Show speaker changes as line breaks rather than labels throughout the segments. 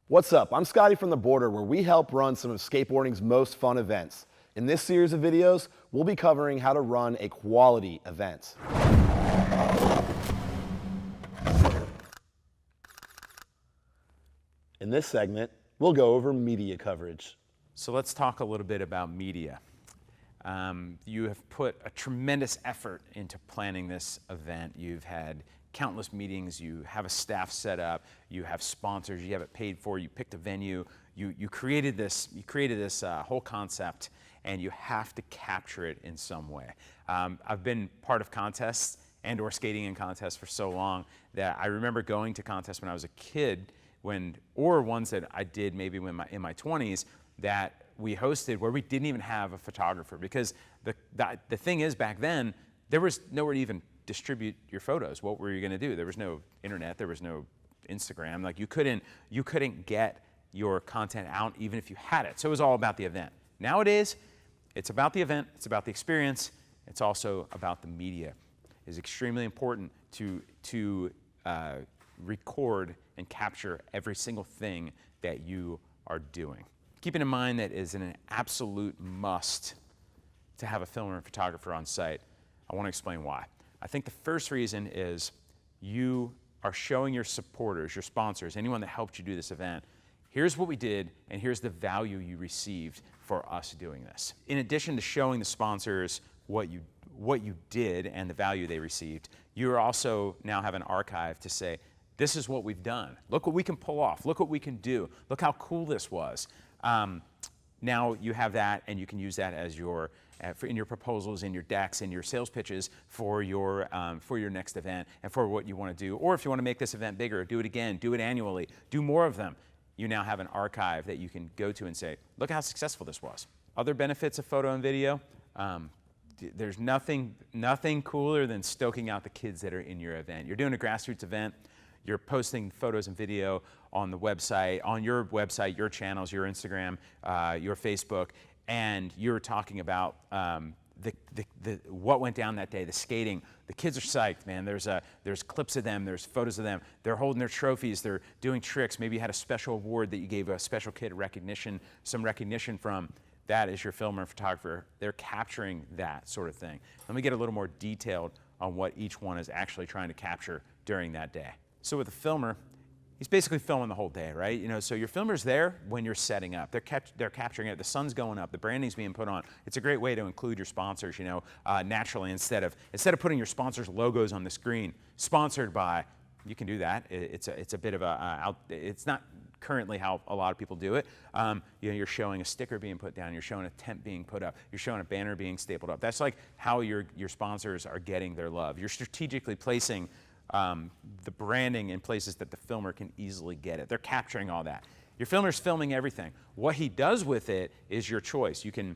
What's up? I'm Scotty from the Boardr, where we help run some of skateboarding's most fun events. In this series of videos, we'll be covering how to run a quality event. In this segment, we'll go over media coverage.
So let's talk a little bit about media. You have put a tremendous effort into planning this event. You've had countless meetings, you have a staff set up, you have sponsors, you have it paid for, you picked a venue, you created this whole concept, and you have to capture it in some way. I've been part of contests and or skating in contests for so long that I remember going to contests when I was a kid, or ones that I did maybe in my 20s that we hosted where we didn't even have a photographer, because the thing is, back then there was nowhere to even distribute your photos. What were you going to do? There was no internet, there was no Instagram. Like, you couldn't get your content out even if you had it. So it was all about the event. Nowadays, it's about the event, it's about the experience, it's also about the media. It's extremely important to record and capture every single thing that you are doing. Keeping in mind that it is an absolute must to have a filmer and photographer on site. I want to explain why. I think the first reason is you are showing your supporters, your sponsors, anyone that helped you do this event, here's what we did and here's the value you received for us doing this. In addition to showing the sponsors what you did and the value they received, you also now have an archive to say, this is what we've done. Look what we can pull off. Look what we can do. Look how cool this was. Now you have that, and you can use that as in your proposals, in your decks, in your sales pitches for your next event and for what you want to do. Or if you want to make this event bigger, do it again, do it annually, do more of them. You now have an archive that you can go to and say, look how successful this was. Other benefits of photo and video, there's nothing cooler than stoking out the kids that are in your event. You're doing a grassroots event. You're posting photos and video on the website, your channels, your Instagram, your Facebook, and you're talking about what went down that day, the skating. The kids are psyched, man. There's clips of them, there's photos of them. They're holding their trophies, they're doing tricks. Maybe you had a special award that you gave a special kid some recognition from. That is your filmer and photographer. They're capturing that sort of thing. Let me get a little more detailed on what each one is actually trying to capture during that day. So with a filmer, he's basically filming the whole day, right? So your filmer's there when you're setting up. They're capturing it. The sun's going up. The branding's being put on. It's a great way to include your sponsors, naturally, instead of putting your sponsors' logos on the screen. Sponsored by, you can do that. It's a bit of it's not currently how a lot of people do it. You're showing a sticker being put down. You're showing a tent being put up. You're showing a banner being stapled up. That's like how your sponsors are getting their love. You're strategically placing the branding in places that the filmer can easily get it. They're capturing all that. Your filmer's filming everything. What he does with it is your choice. You can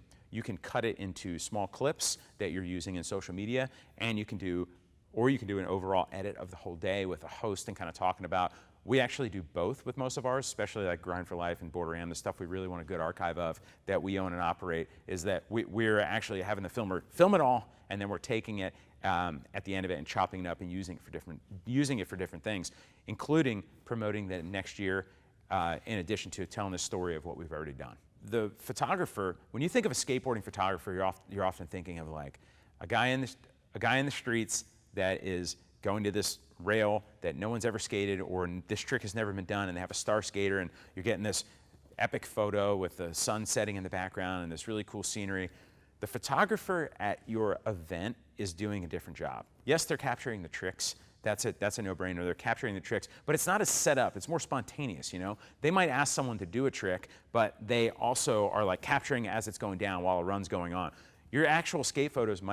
cut it into small clips that you're using in social media, and you can do an overall edit of the whole day with a host and kind of talking about. We actually do both with most of ours, especially like Grind for Life and Boardr. The stuff we really want a good archive of that we own and operate is that we're actually having the filmer film it all, and then we're taking it at the end of it and chopping it up and using it for different things, including promoting that next year, in addition to telling the story of what we've already done. The photographer, when you think of a skateboarding photographer, you're often thinking of like a guy in the streets that is going to this rail that no one's ever skated, or this trick has never been done, and they have a star skater, and you're getting this epic photo with the sun setting in the background and this really cool scenery. The photographer at your event is doing a different job. Yes, they're capturing the tricks. That's a no-brainer. They're capturing the tricks, but it's not as set up. It's more spontaneous, They might ask someone to do a trick, but they also are like capturing as it's going down while a run's going on. Your actual skate photos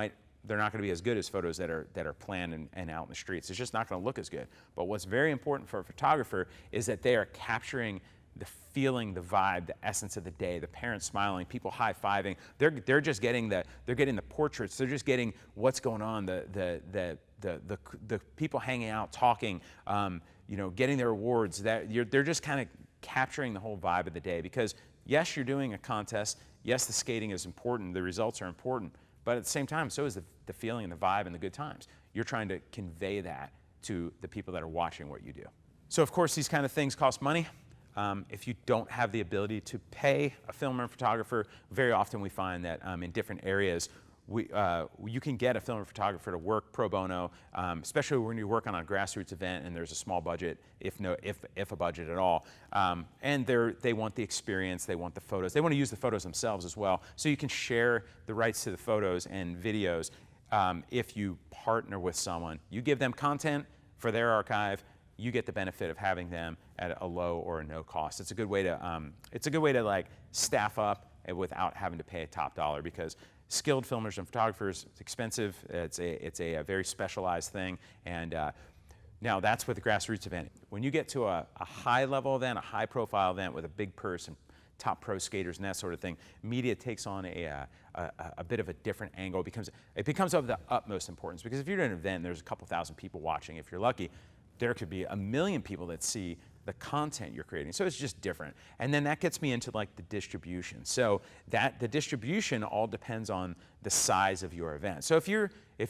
they're not going to be as good as photos that are planned and out in the streets. It's just not going to look as good. But what's very important for a photographer is that they are capturing the feeling, the vibe, the essence of the day, the parents smiling, people high-fiving. They're just getting the portraits. They're just getting what's going on, the people hanging out, talking, getting their awards. They're just kind of capturing the whole vibe of the day, because yes, you're doing a contest. Yes, the skating is important. The results are important. But at the same time, so is the feeling and the vibe and the good times. You're trying to convey that to the people that are watching what you do. So of course, these kind of things cost money. If you don't have the ability to pay a filmer and photographer, very often we find that in different areas, you can get a filmer and photographer to work pro bono, especially when you work on a grassroots event and there's a small budget, if a budget at all. And they want the experience, they want the photos, they want to use the photos themselves as well. So you can share the rights to the photos and videos if you partner with someone. You give them content for their archive, you get the benefit of having them at a low or a no cost. It's a good way to like staff up without having to pay a top dollar, because skilled filmers and photographers, it's expensive. It's a very specialized thing, and now that's with a grassroots event. When you get to a high level event, a high profile event with a big purse and top pro skaters and that sort of thing, media takes on a bit of a different angle. It becomes of the utmost importance, because if you're at an event and there's a couple thousand people watching, if you're lucky, there could be 1 million people that see the content you're creating. So it's just different. And then that gets me into like the distribution. So the distribution all depends on the size of your event. So if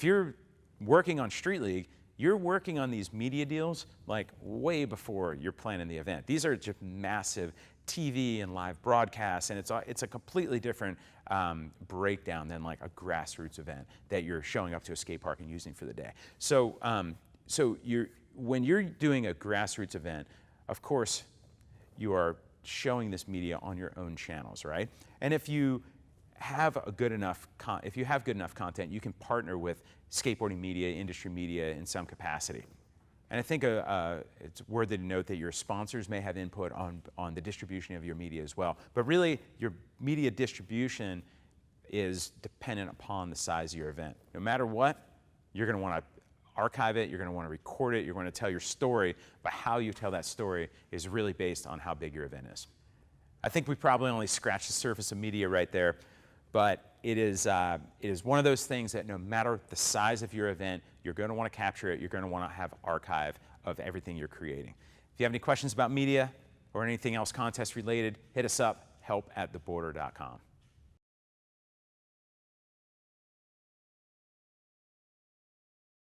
you're working on Street League, you're working on these media deals like way before you're planning the event. These are just massive TV and live broadcasts, and it's a completely different breakdown than like a grassroots event that you're showing up to a skate park and using for the day. So when you're doing a grassroots event, of course, you are showing this media on your own channels, right? And if you have good enough content, you can partner with skateboarding media, industry media in some capacity. And I think it's worthy to note that your sponsors may have input on the distribution of your media as well. But really, your media distribution is dependent upon the size of your event. No matter what, you're going to want to archive it, you're going to want to record it, you're going to tell your story, but how you tell that story is really based on how big your event is. I think we probably only scratched the surface of media right there, but it is one of those things that no matter the size of your event, you're going to want to capture it, you're going to want to have archive of everything you're creating. If you have any questions about media or anything else contest related, hit us up, help@theboardr.com.